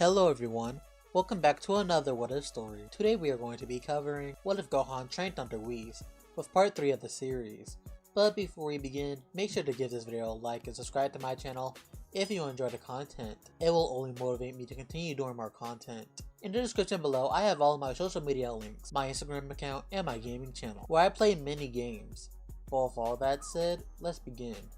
Hello everyone, welcome back to another What If story. Today we are going to be covering What If Gohan Trained Under Whis with part 3 of the series. But before we begin, make sure to give this video a like and subscribe to my channel if you enjoy the content. It will only motivate me to continue doing more content. In the description below, I have all my social media links, my Instagram account, and my gaming channel, where I play mini games. But with all that said, let's begin.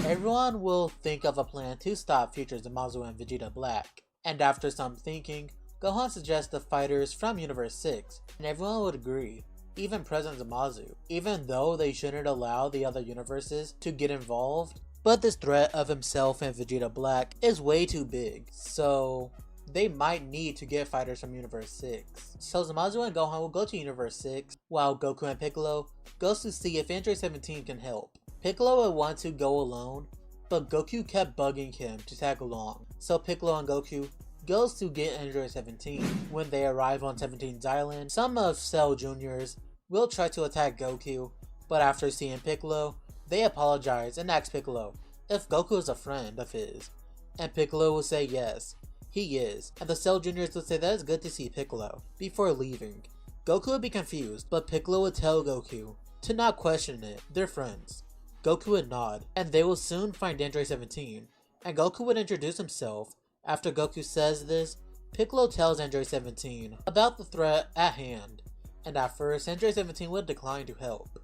Everyone will think of a plan to stop future Zamarro and Vegeta Black. And after some thinking, Gohan suggests the fighters from Universe 6, and everyone would agree, even President Zamarro, even though they shouldn't allow the other universes to get involved. But this threat of himself and Vegeta Black is way too big, so they might need to get fighters from Universe 6. So Zamarro and Gohan will go to Universe 6, while Goku and Piccolo goes to see if Android 17 can help. Piccolo would want to go alone, but Goku kept bugging him to tag along, so Piccolo and Goku goes to get Android 17. When they arrive on 17's island, some of Cell Jr.'s will try to attack Goku, but after seeing Piccolo, they apologize and ask Piccolo if Goku is a friend of his, and Piccolo will say yes, he is, and the Cell Jr.'s will say that it's good to see Piccolo. Before leaving, Goku would be confused, but Piccolo would tell Goku to not question it, they're friends. Goku would nod, and they will soon find Android 17, and Goku would introduce himself. After Goku says this, Piccolo tells Android 17 about the threat at hand, and at first Android 17 would decline to help.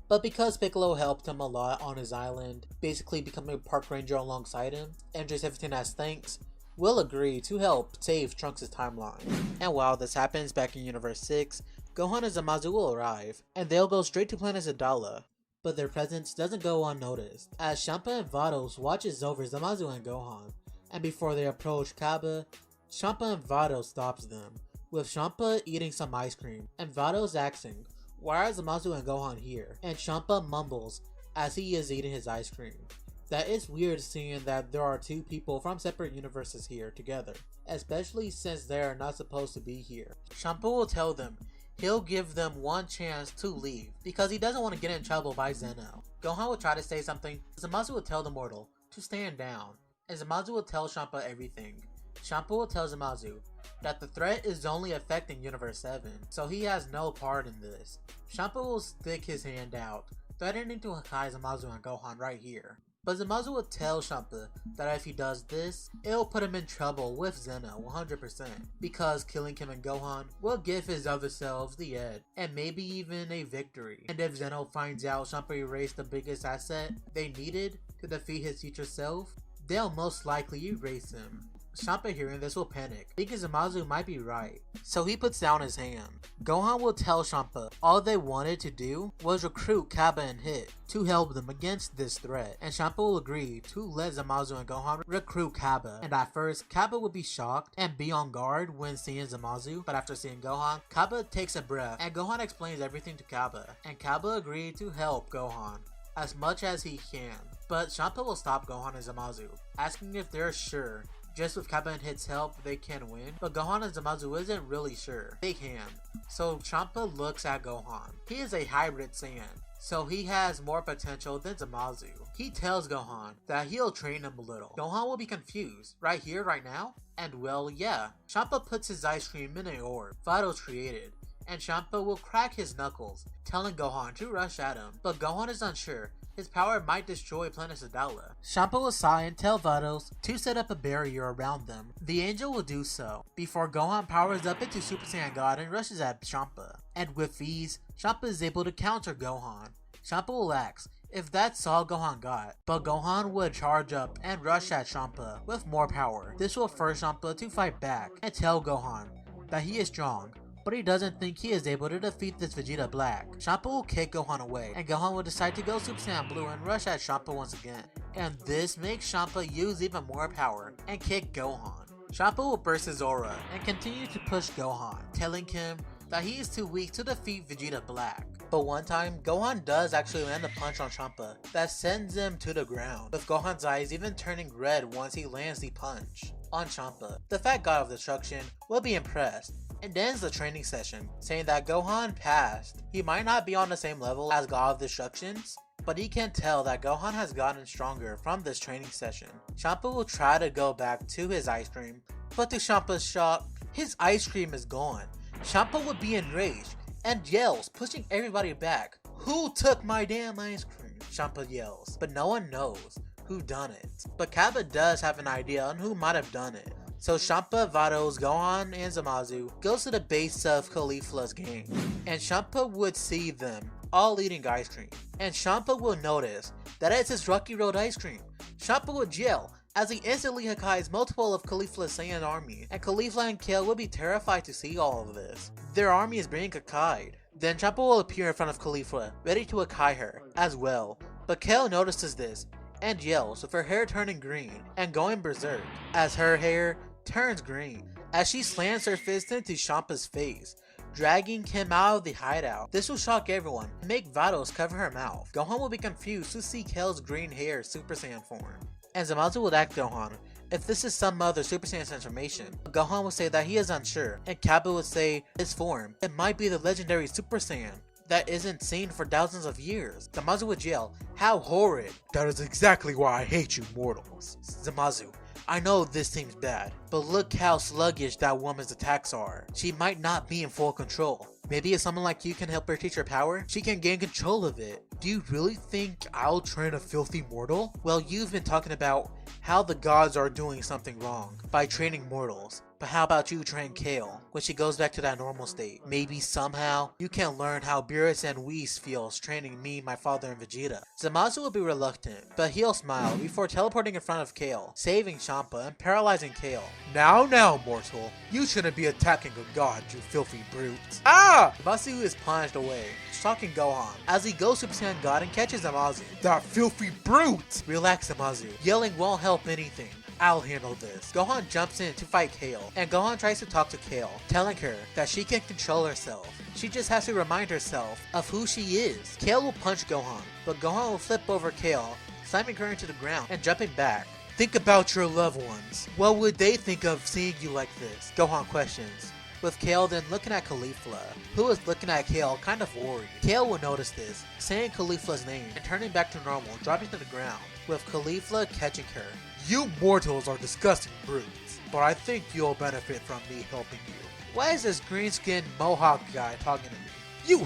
But because Piccolo helped him a lot on his island, basically becoming a park ranger alongside him, Android 17 as thanks will agree to help save Trunks' timeline. And while this happens back in Universe 6, Gohan and Zamarro will arrive, and they'll go straight to Planet Zadala. But their presence doesn't go unnoticed, as Champa and Vados watches over Zamarro and Gohan, and before they approach Kaba, Champa and Vados stops them, with Champa eating some ice cream, and Vados asking, why are Zamarro and Gohan here? And Champa mumbles as he is eating his ice cream. That is weird seeing that there are two people from separate universes here together, especially since they are not supposed to be here. Champa will tell them he'll give them one chance to leave because he doesn't want to get in trouble by Zeno. Gohan will try to say something, Zamarro will tell the mortal to stand down, and Zamarro will tell Champa everything. Champa will tell Zamarro that the threat is only affecting Universe 7, so he has no part in this. Champa will stick his hand out, threatening to Hakai Zamarro and Gohan right here. But Zamarro will tell Champa that if he does this, it'll put him in trouble with Zeno 100%, because killing him and Gohan will give his other selves the edge, and maybe even a victory. And if Zeno finds out Champa erased the biggest asset they needed to defeat his future self, they'll most likely erase him. Champa hearing this will panic, thinking Zamarro might be right, so he puts down his hand. Gohan will tell Champa all they wanted to do was recruit Kaba and Hit to help them against this threat, and Champa will agree to let Zamarro and Gohan recruit Kaba. And at first, Kaba would be shocked and be on guard when seeing Zamarro, but after seeing Gohan, Kaba takes a breath and Gohan explains everything to Kaba, and Kaba agreed to help Gohan as much as he can. But Champa will stop Gohan and Zamarro, asking if they're sure just with Kaba and Hit's help they can win, but Gohan and Zamarro isn't really sure they can. So Champa looks at Gohan. He is a hybrid Saiyan, so he has more potential than Zamarro. He tells Gohan that he'll train him a little. Gohan will be confused, right here, right now? And well, yeah. Champa puts his ice cream in an orb Vados created, and Champa will crack his knuckles, telling Gohan to rush at him, but Gohan is unsure. His power might destroy Planet Zadala. Champa will sigh and tell Vados to set up a barrier around them. The angel will do so, before Gohan powers up into Super Saiyan God and rushes at Champa. And with ease, Champa is able to counter Gohan. Champa will ask if that's all Gohan got, but Gohan would charge up and rush at Champa with more power. This will force Champa to fight back and tell Gohan that he is strong, but he doesn't think he is able to defeat this Vegeta Black. Champa will kick Gohan away, and Gohan will decide to go Super Saiyan Blue and rush at Champa once again. And this makes Champa use even more power and kick Gohan. Champa will burst his aura and continue to push Gohan, telling him that he is too weak to defeat Vegeta Black. But one time, Gohan does actually land a punch on Champa that sends him to the ground, with Gohan's eyes even turning red once he lands the punch on Champa. The Fat God of Destruction will be impressed and ends the training session, saying that Gohan passed. He might not be on the same level as God of Destructions, but he can tell that Gohan has gotten stronger from this training session. Champa will try to go back to his ice cream, But to Champa's shock, his ice cream is gone. Champa would be enraged and yells, pushing everybody back. "Who took my damn ice cream?" Champa yells, but no one knows who done it. But Kappa does have an idea on who might have done it. So Champa, Vados, Gohan, and Zamazu goes to the base of Caulifla's gang, and Champa would see them all eating ice cream. And Champa will notice that it's his Rocky Road ice cream. Champa would yell as he instantly Hakai's multiple of Caulifla's Saiyan army, and Caulifla and Kale would be terrified to see all of this. Their army is being Hakai'd. Then Champa will appear in front of Caulifla, ready to Hakai her as well. But Kale notices this and yells, with her hair turning green and going berserk as her hair turns green as she slams her fist into Champa's face, dragging him out of the hideout. This will shock everyone and make Vados cover her mouth. Gohan will be confused to see Kale's green hair Super Saiyan form, and Zamazu will ask Gohan if this is some other Super Saiyan transformation. Gohan would say that he is unsure, and Kappa would say his form, it might be the legendary Super Saiyan that isn't seen for thousands of years. Zamazu would yell, "How horrid! That is exactly why I hate you mortals." Zamazu, I know this seems bad, but look how sluggish that woman's attacks are. She might not be in full control. Maybe if someone like you can help her teach her power, she can gain control of it. Do you really think I'll train a filthy mortal? Well, you've been talking about how the gods are doing something wrong by training mortals. But how about you train Kale when she goes back to that normal state? Maybe somehow you can learn how Beerus and Whis feels training me, my father, and Vegeta. Zamasu will be reluctant, but he'll smile before teleporting in front of Kale, saving Champa and paralyzing Kale. Now, mortal, you shouldn't be attacking a god, you filthy brute. Ah! Zamasu is punched away, shocking Gohan as he goes Super Saiyan God and catches Zamasu. That filthy brute! Relax, Zamasu. Yelling won't help anything. I'll handle this. Gohan jumps in to fight Kale, and Gohan tries to talk to Kale, telling her that she can control herself. She just has to remind herself of who she is. Kale will punch Gohan, but Gohan will flip over Kale, slamming her into the ground and jumping back. Think about your loved ones. What would they think of seeing you like this? Gohan questions, with Kale then looking at Caulifla, who is looking at Kale kind of worried. Kale will notice this, saying Caulifla's name and turning back to normal, dropping to the ground, with Caulifla catching her. You mortals are disgusting brutes, but I think you'll benefit from me helping you. Why is this green-skinned mohawk guy talking to me?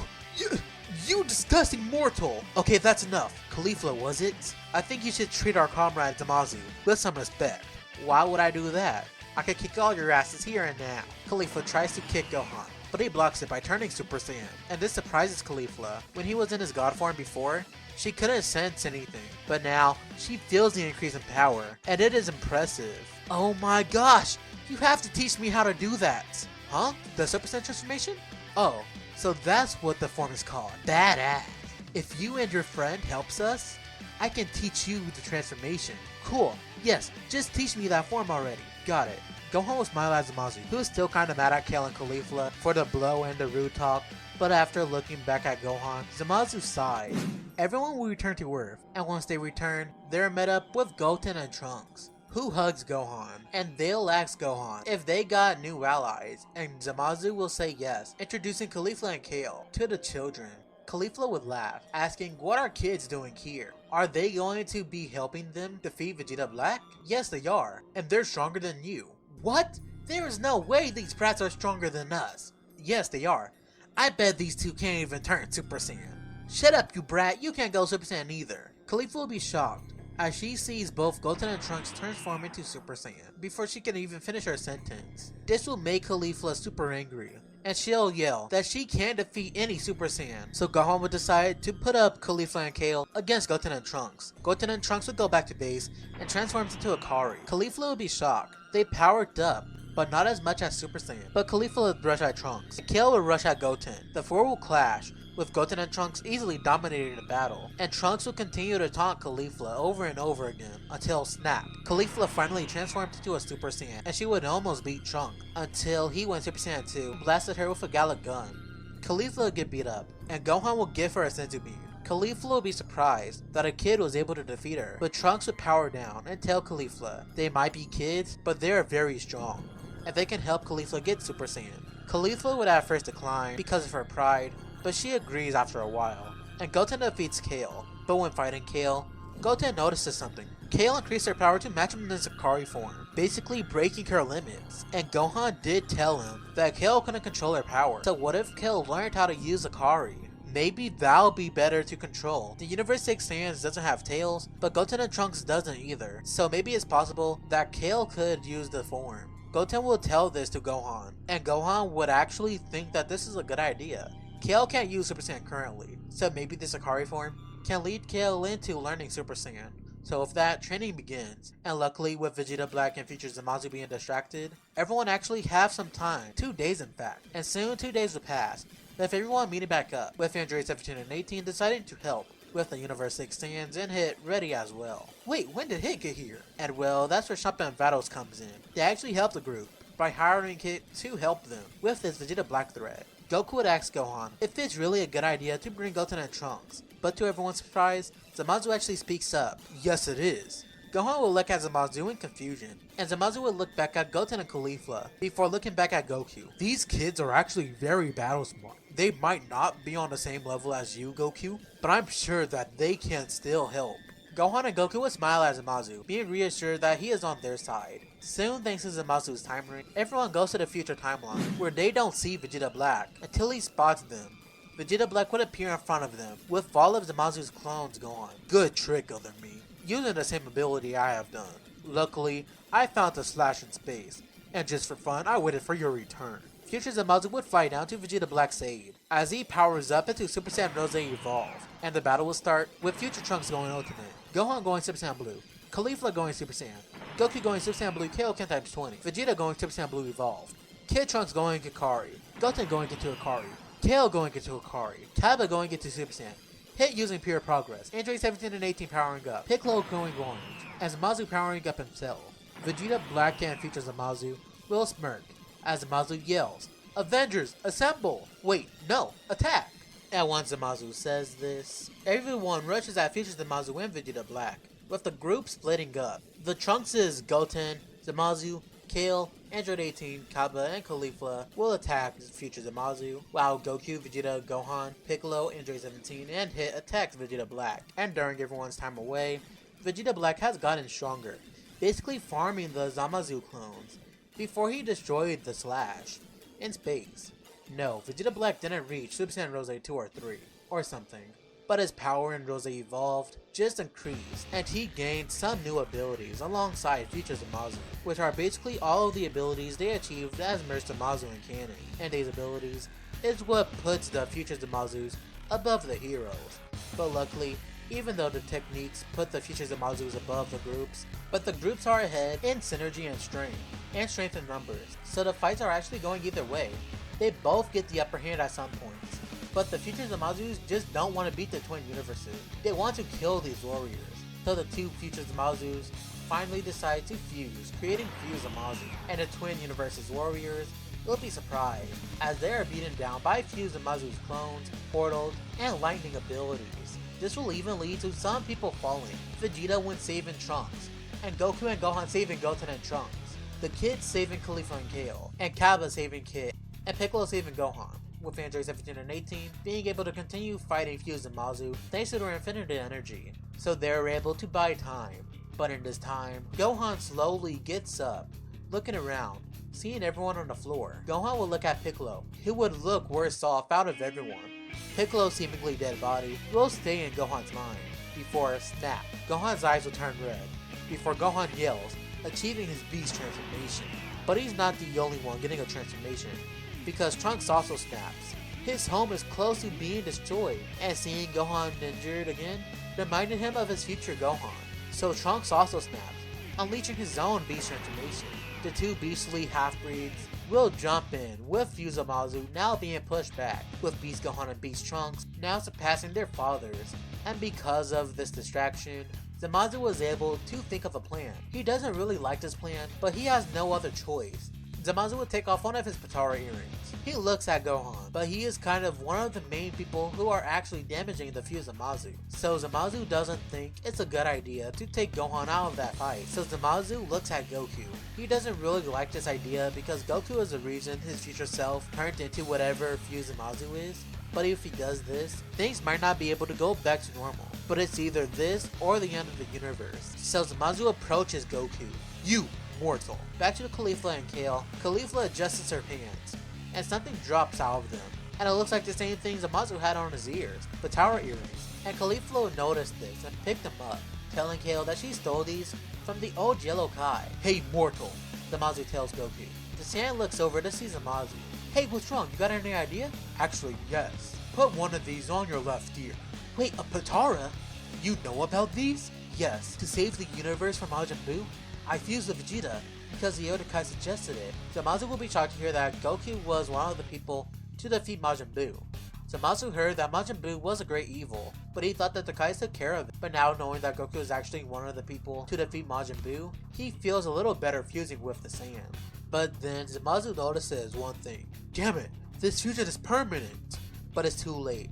You disgusting mortal! Okay, that's enough. Caulifla, was it? I think you should treat our comrade Zamazu with some respect. Why would I do that? I could kick all your asses here and now. Caulifla tries to kick Gohan, but he blocks it by turning Super Saiyan, and this surprises Caulifla. When he was in his god form before, she couldn't sense anything, but now she feels the increase in power, and it is impressive. Oh my gosh, you have to teach me how to do that. Huh? The Super Saiyan transformation? Oh, so that's what the form is called. Badass. If you and your friend helps us, I can teach you the transformation. Cool. Yes, just teach me that form already. Got it. Gohan will smile at Zamazu, who is still kinda mad at Kale and Caulifla for the blow and the rude talk, but after looking back at Gohan, Zamazu sighs. Everyone will return to Earth, and once they return, they're met up with Goten and Trunks, who hugs Gohan, and they'll ask Gohan if they got new allies, and Zamazu will say yes, introducing Caulifla and Kale to the children. Caulifla would laugh, asking what are kids doing here? Are they going to be helping them defeat Vegeta Black? Yes, they are, and they're stronger than you. What? There is no way these brats are stronger than us. Yes, they are. I bet these two can't even turn Super Saiyan. Shut up, you brat, you can't go Super Saiyan either. Caulifla will be shocked as she sees both Goten and Trunks transform into Super Saiyan before she can even finish her sentence. This will make Caulifla super angry, and she'll yell that she can't defeat any Super Saiyan. So Gohan would decide to put up Caulifla and Kale against Goten and Trunks. Goten and Trunks would go back to base and transforms into a Kari. Caulifla would be shocked. They powered up, but not as much as Super Saiyan. But Caulifla would rush at Trunks, and Kale would rush at Goten. The four will clash, with Goten and Trunks easily dominating the battle, and Trunks will continue to taunt Caulifla over and over again until snap. Caulifla finally transformed into a Super Saiyan, and she would almost beat Trunks until he went Super Saiyan 2 and blasted her with a Gallic gun. Caulifla would get beat up, and Gohan will give her a senzu bean. Caulifla will be surprised that a kid was able to defeat her, but Trunks would power down and tell Caulifla they might be kids, but they are very strong, and they can help Caulifla get Super Saiyan. Caulifla would at first decline because of her pride, but she agrees after a while, and Goten defeats Kale. But when fighting Kale, Goten notices something. Kale increased her power to match him in the Zakari form, basically breaking her limits. And Gohan did tell him that Kale couldn't control her power, so what if Kale learned how to use Zakari? Maybe that'll be better to control. The Universe 6 Saiyans doesn't have tails, but Goten and Trunks doesn't either, so maybe it's possible that Kale could use the form. Goten will tell this to Gohan, and Gohan would actually think that this is a good idea. Kale can't use Super Saiyan currently, so maybe the Zakari form can lead Kale into learning Super Saiyan. So with that, training begins, and luckily with Vegeta Black and future Zamasu being distracted, everyone actually have some time, 2 days in fact, and soon 2 days will pass, with everyone meeting back up, with Android 17 and 18 deciding to help, with the Universe 6 Saiyans and Hit ready as well. Wait, when did Hit get here? And well, that's where Champa and Vados comes in. They actually help the group by hiring Hit to help them with this Vegeta Black thread. Goku would ask Gohan if it's really a good idea to bring Goten and Trunks, but to everyone's surprise, Zamasu actually speaks up. Yes it is. Gohan will look at Zamasu in confusion, and Zamasu will look back at Goten and Caulifla before looking back at Goku. These kids are actually very battle smart. They might not be on the same level as you, Goku, but I'm sure that they can still help. Gohan and Goku will smile at Zamasu, being reassured that he is on their side. Soon, thanks to Zamasu's time ring, everyone goes to the future timeline, where they don't see Vegeta Black until he spots them. Vegeta Black would appear in front of them, with all of Zamasu's clones gone. Good trick, other me. Using the same ability I have done. Luckily, I found the slash in space, and just for fun, I waited for your return. Future Zamasu would fly down to Vegeta Black's aid, as he powers up into Super Saiyan Rose Evolve, and the battle will start with Future Trunks going Ultimate, Gohan going Super Saiyan Blue, Caulifla going Super Saiyan, Goku going Super Saiyan Blue Kaioken times 20, Vegeta going Super Saiyan Blue Evolve, Kid Trunks going Hikari, Goten going into Hikari, Kale going into Hikari, Kaba going into Super Saiyan, Hit using Pure Progress, Android 17 and 18 powering up, Piccolo going orange, and Zamasu powering up himself. Vegeta Black and Future Zamasu will smirk as Zamasu yells, "Avengers, assemble!" Wait, no, attack! And once Zamasu says this, everyone rushes at Future Zamasu and Vegeta Black, with the group splitting up. The Trunks is Goten, Zamasu, Kale, Android 18, Kaba, and Caulifla will attack Future Zamasu, while Goku, Vegeta, Gohan, Piccolo, Android 17, and Hit attacks Vegeta Black. And during everyone's time away, Vegeta Black has gotten stronger, basically farming the Zamasu clones, before he destroyed the Slash in space. No, Vegeta Black didn't reach Super Saiyan Rose 2 or 3, or something, but his power in Rose Evolved just increased, and he gained some new abilities alongside Future Zamasu, which are basically all of the abilities they achieved as Merged Zamasu in canon, and these abilities is what puts the Future Zamasus above the heroes. But luckily, even though the techniques put the Future Zamasus above the groups, but the groups are ahead in synergy and strength in numbers, so the fights are actually going either way. They both get the upper hand at some points, but the Future Zamasus just don't want to beat the Twin Universes. They want to kill these warriors, so the two Future Zamasus finally decide to fuse, creating Fuse Zamasu, and the Twin Universes warriors will be surprised, as they are beaten down by Fuse Zamasu's clones, portals, and lightning abilities. This will even lead to some people falling, Vegeta when saving Trunks, and Goku and Gohan saving Goten and Trunks, the kids saving Caulifla and Kale, and Kaba saving Kid, and Piccolo saving Gohan, with Android 17 and 18 being able to continue fighting Fuse Zamasu thanks to their infinite energy, so they're able to buy time. But in this time, Gohan slowly gets up, looking around, seeing everyone on the floor. Gohan will look at Piccolo, who would look worse off out of everyone. Piccolo's seemingly dead body will stay in Gohan's mind, before snap, Gohan's eyes will turn red, before Gohan yells, achieving his beast transformation. But he's not the only one getting a transformation, because Trunks also snaps. His home is close to being destroyed, and seeing Gohan injured again reminded him of his future Gohan. So Trunks also snaps, unleashing his own beast transformation. The two beastly half-breeds will jump in, with Fuse Zamasu now being pushed back, with Beast Gohan and Beast Trunks now surpassing their fathers. And because of this distraction, Zamasu was able to think of a plan. He doesn't really like this plan, but he has no other choice. Zamasu would take off one of his Patara earrings. He looks at Gohan, but he is kind of one of the main people who are actually damaging the Fuse Zamasu. So Zamasu doesn't think it's a good idea to take Gohan out of that fight. So Zamasu looks at Goku. He doesn't really like this idea because Goku is the reason his future self turned into whatever Fuse Zamasu is. but if he does this, things might not be able to go back to normal. But it's either this or the end of the universe. So Zamasu approaches Goku. You, mortal. Back to the Caulifla and Kale. Caulifla adjusts her pants, and something drops out of them. And it looks like the same thing Zamasu had on his ears, the tower earrings. And Caulifla noticed this and picked them up, telling Kale that she stole these from the old yellow Kai. Hey mortal, Zamasu tells Goku. The Saiyan looks over to see Zamasu. Hey, what's wrong? You got any idea? Actually, yes. Put one of these on your left ear. Wait, a Patara? You know about these? Yes. To save the universe from Majin Buu, I fused with Vegeta because the Elder Kai suggested it. Zamasu will be shocked to hear that Goku was one of the people to defeat Majin Buu. Zamasu heard that Majin Buu was a great evil, but he thought that the Kai took care of it. But now knowing that Goku is actually one of the people to defeat Majin Buu, he feels a little better fusing with the Saiyan. But then Zamasu notices one thing. Damn it, this fusion is permanent! But it's too late,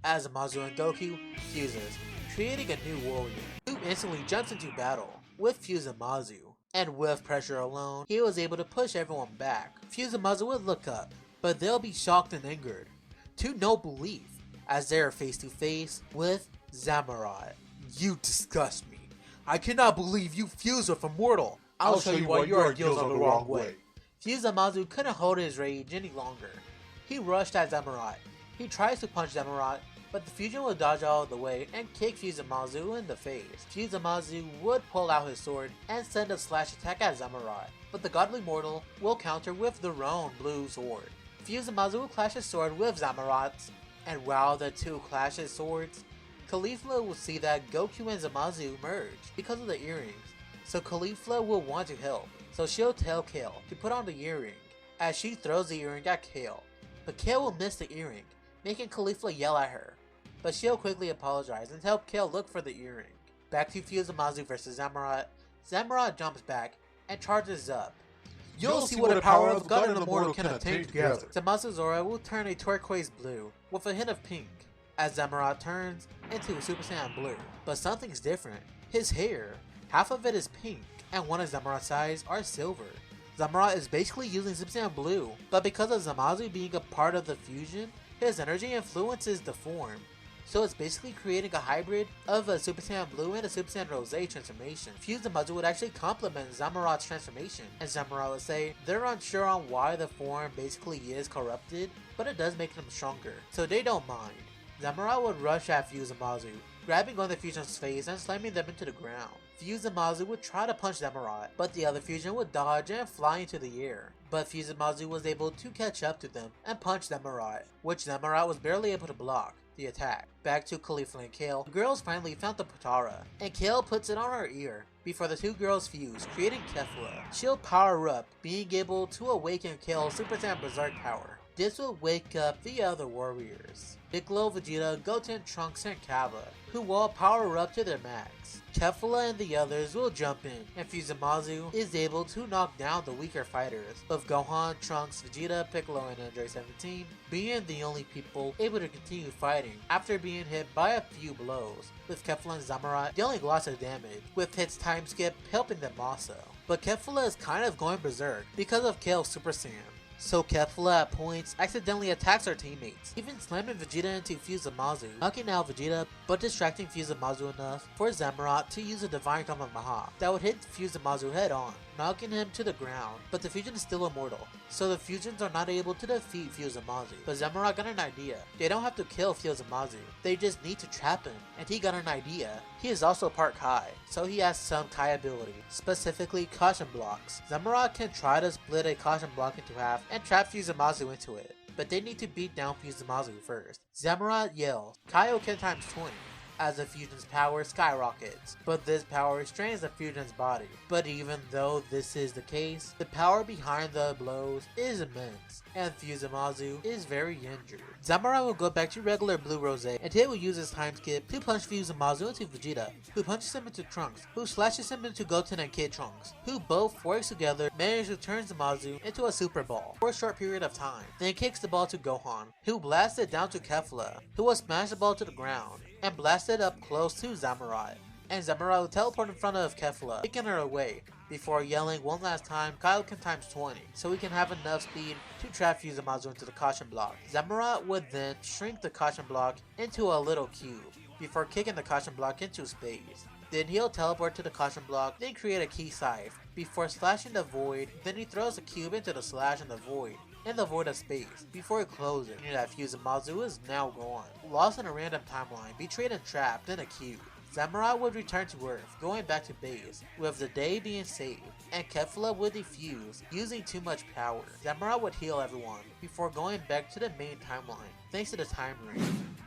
as Zamasu and Goku fuses, creating a new warrior, who instantly jumps into battle with Zamasu. And with pressure alone, he was able to push everyone back. Zamasu would look up, but they'll be shocked and angered to no belief as they're face to face with Zamarot. You disgust me. I cannot believe you fused with a mortal. I'll show you why your ideals are the wrong way. Zamasu couldn't hold his rage any longer. He rushed at Zamarot. He tries to punch Zamarot, but the fusion will dodge all the way and kick Zamasu in the face. Zamasu would pull out his sword and send a slash attack at Zamarot, but the godly mortal will counter with their own blue sword. Zamasu will clash his sword with Zamarot's, and while the two clash his swords, Caulifla will see that Goku and Zamasu merge because of the earrings, so Caulifla will want to help. So she'll tell Kale to put on the earring, as she throws the earring at Kale. But Kale will miss the earring, making Caulifla yell at her. But she'll quickly apologize and help Kale look for the earring. Back to Zamasu vs Zamarot. Zamarot jumps back and charges up. You'll see what the power of God and the mortal can attain together. Zamasu's aura will turn a turquoise blue with a hint of pink, as Zamarot turns into Super Saiyan blue. But something's different. His hair, half of it is pink, and one of Zamarot's eyes are silver. Zamarot is basically using Super Saiyan blue, but because of Zamasu being a part of the fusion, his energy influences the form. So it's basically creating a hybrid of a Super Saiyan Blue and a Super Saiyan Rose transformation. Zamasu would actually complement Zamarot's transformation, and Zamarot would say they're unsure on why the form basically is corrupted, but it does make them stronger, so they don't mind. Zamarot would rush at Zamasu, grabbing on the fusion's face and slamming them into the ground. Zamasu would try to punch Zamarot, but the other fusion would dodge and fly into the air. But Zamasu was able to catch up to them and punch Zamarot, which Zamarot was barely able to block the attack. Back to Caulifla and Kale, the girls finally found the Patara, and Kale puts it on her ear before the two girls fuse, creating Caulifla. She'll power up, being able to awaken Kale's Super Saiyan Berserk power. This will wake up the other warriors, Piccolo, Vegeta, Goten, Trunks, and Kappa, who will power up to their max. Caulifla and the others will jump in, and Zamasu is able to knock down the weaker fighters, with Gohan, Trunks, Vegeta, Piccolo, and Andre 17 being the only people able to continue fighting after being hit by a few blows, with Caulifla and Zamarot dealing lots of damage, with Hit's time skip helping them also. But Caulifla is kind of going berserk because of Kale's Super Saiyan. So Caulifla at points accidentally attacks her teammates, even slamming Vegeta into Zamasu, knocking out Vegeta but distracting Zamasu enough for Zamarot to use a Divine Kamehameha that would hit Zamasu head on, knocking him to the ground. But the fusion is still immortal, so the fusions are not able to defeat Zamasu. But Zamarot got an idea. They don't have to kill Zamasu, they just need to trap him, and he got an idea. He is also part Kai, so he has some Kai ability, specifically caution blocks. Zamarot can try to split a caution block into half and trap Zamasu into it, but they need to beat down Zamasu first. Zamarot yells, Kaioken times 20, as the fusion's power skyrockets, but this power strains the fusion's body. But even though this is the case, the power behind the blows is immense, and Zamasu is very injured. Zamarot will go back to regular Blue Rose, and he will use his time skip to punch Zamasu into Vegeta, who punches him into Trunks, who slashes him into Goten and Kid Trunks, who both works together manage to turn Zamasu into a super ball for a short period of time, then kicks the ball to Gohan, who blasts it down to Caulifla, who will smash the ball to the ground and blast it up close to Zamarot. and Zamarro teleport in front of Caulifla, taking her away, before yelling one last time Kyle can times 20, so he can have enough speed to trap fuse Zamazu into the caution block. Zamarot would then shrink the caution block into a little cube, before kicking the caution block into space. Then he'll teleport to the caution block, then create a key scythe, before slashing the void, then he throws the cube into the slash in the void of space, before closing. That fuse Zamazu is now gone. Lost in a random timeline, betrayed and trapped in a cube. Zamarot would return to Earth, going back to base, with the day being saved, and Caulifla would defuse, using too much power. Zamarot would heal everyone, before going back to the main timeline, thanks to the time ring.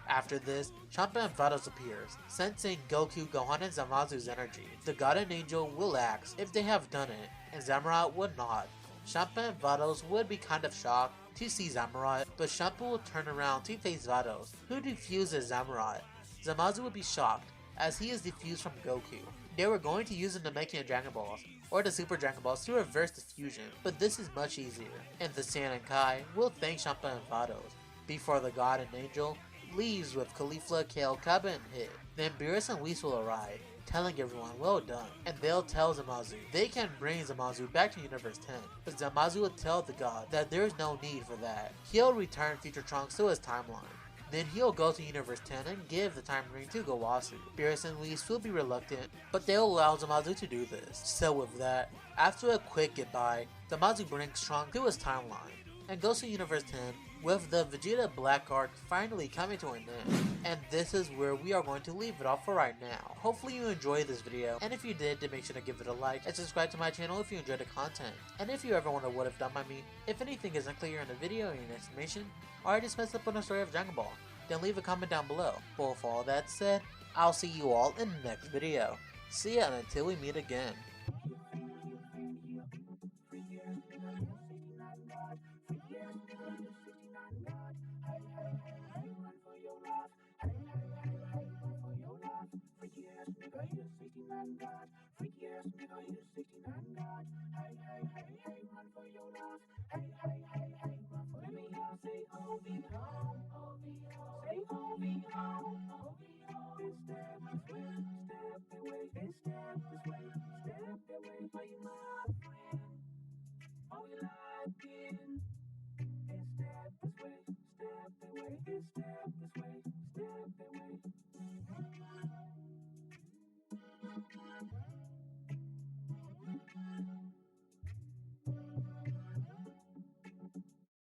After this, Champa and Vados appears, sensing Goku, Gohan, and Zamazu's energy. The God and Angel will ask if they have done it, and Zamarot would not. Champa and Vados would be kind of shocked to see Zamarot, but Champa will turn around to face Vados, who defuses Zamarot. Zamazu would be shocked, as he is defused from Goku. They were going to use the Namekian Dragon Balls, or the Super Dragon Balls to reverse the fusion, but this is much easier, and the Saiyan and Kai will thank Champa and Vados, before the God and Angel leaves with Caulifla, Kale, Kaba, and Hit. Then Beerus and Whis will arrive, telling everyone well done, and they'll tell Zamazu they can bring Zamazu back to Universe 10, but Zamazu will tell the God that there's no need for that. He'll return Future Trunks to his timeline. Then he'll go to Universe 10 and give the time ring to Gowasu. Beerus and Whis will be reluctant, but they'll allow Zamazu to do this. So with that, after a quick goodbye, Zamazu brings Trunks to his timeline, and goes to Universe 10 with the Vegeta Black arc finally coming to an end. And this is where we are going to leave it off for right now. Hopefully you enjoyed this video, and if you did, then make sure to give it a like and subscribe to my channel if you enjoyed the content. And if you ever wonder what I've done by me, if anything is unclear in the video or in explanation, or I just messed up on the story of Dragon Ball, then leave a comment down below. But with all that said, I'll see you all in the next video. See ya, and until we meet again.